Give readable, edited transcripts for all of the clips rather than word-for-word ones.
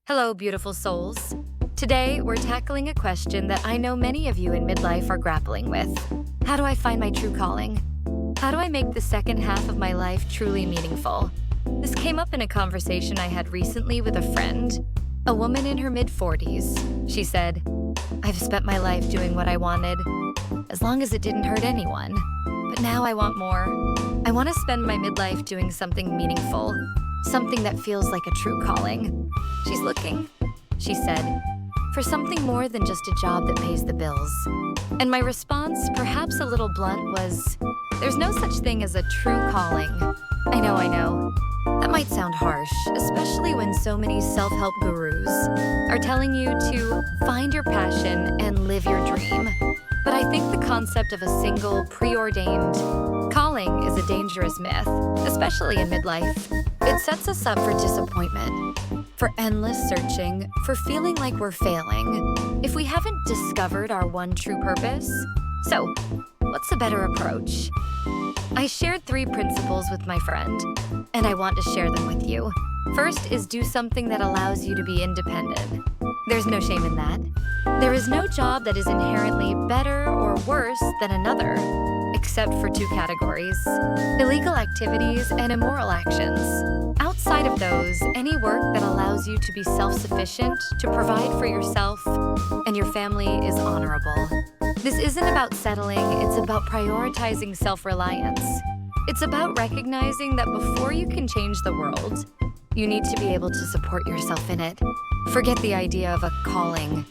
Hello, beautiful souls. Today, we're tackling a question that I know many of you in midlife are grappling with. How do I find my true calling? How do I make the second half of my life truly meaningful? This came up in a conversation I had recently with a friend, a woman in her mid-40s. She said, "I've spent my life doing what I wanted, as long as it didn't hurt anyone. But now I want more. I want to spend my midlife doing something meaningful, something that feels like a true calling." She's looking, she said, for something more than just a job that pays the bills. And my response, perhaps a little blunt, was, "There's no such thing as a true calling." I know. That might sound harsh, especially when so many self-help gurus are telling you to find your passion and live your dream. But I think the concept of a single, preordained calling is a dangerous myth, especially in midlife. It sets us up for disappointment, for endless searching, for feeling like we're failing if we haven't discovered our one true purpose. So, what's a better approach? I shared 3 principles with my friend, and I want to share them with you. First is do something that allows you to be independent. There's no shame in that. There is no job that is inherently better or worse than another, except for 2 categories: illegal activities and immoral actions. Outside of those, any work that allows you to be self-sufficient, to provide for yourself and your family, is honorable. This isn't about settling, it's about prioritizing self-reliance. It's about recognizing that before you can change the world, you need to be able to support yourself in it. Forget the idea of a calling,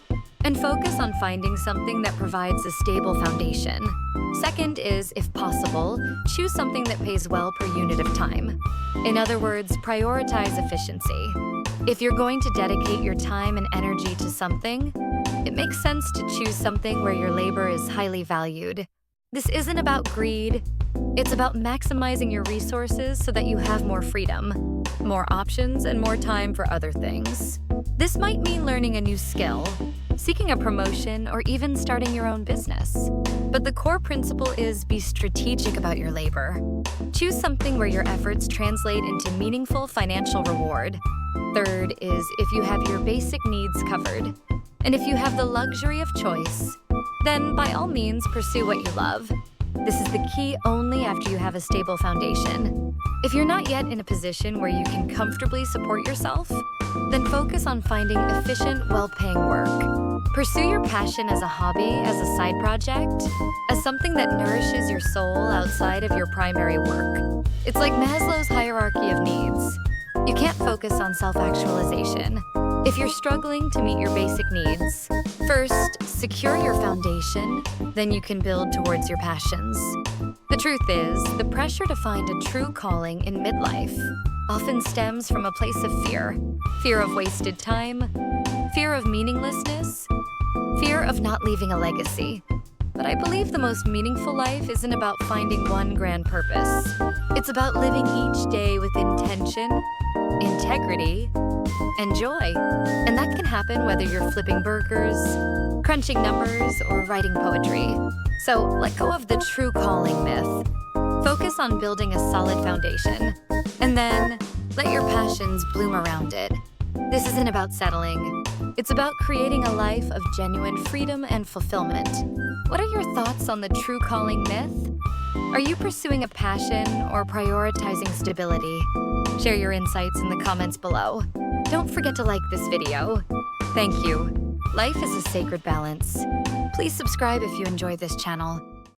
and focus on finding something that provides a stable foundation. Second is, if possible, choose something that pays well per unit of time. In other words, prioritize efficiency. If you're going to dedicate your time and energy to something, it makes sense to choose something where your labor is highly valued. This isn't about greed. It's about maximizing your resources so that you have more freedom, more options, and more time for other things. This might mean learning a new skill, seeking a promotion, or even starting your own business. But the core principle is be strategic about your labor. Choose something where your efforts translate into meaningful financial reward. Third is if you have your basic needs covered. And if you have the luxury of choice, then by all means pursue what you love. This is the key only after you have a stable foundation. If you're not yet in a position where you can comfortably support yourself, then focus on finding efficient, well-paying work. Pursue your passion as a hobby, as a side project, as something that nourishes your soul outside of your primary work. It's like Maslow's hierarchy of needs. You can't focus on self-actualization if you're struggling to meet your basic needs. First, secure your foundation, then you can build towards your passions. The truth is, the pressure to find a true calling in midlife often stems from a place of fear. Fear of wasted time, fear of meaninglessness, fear of not leaving a legacy. But I believe the most meaningful life isn't about finding one grand purpose. It's about living each day with intention, integrity, and joy. And that can happen whether you're flipping burgers, crunching numbers, or writing poetry. So let go of the true calling myth. Focus on building a solid foundation, and then let your passions bloom around it. This isn't about settling. It's about creating a life of genuine freedom and fulfillment. What are your thoughts on the true calling myth? Are you pursuing a passion or prioritizing stability? Share your insights in the comments below. Don't forget to like this video. Thank you. Life is a sacred balance. Please subscribe if you enjoy this channel.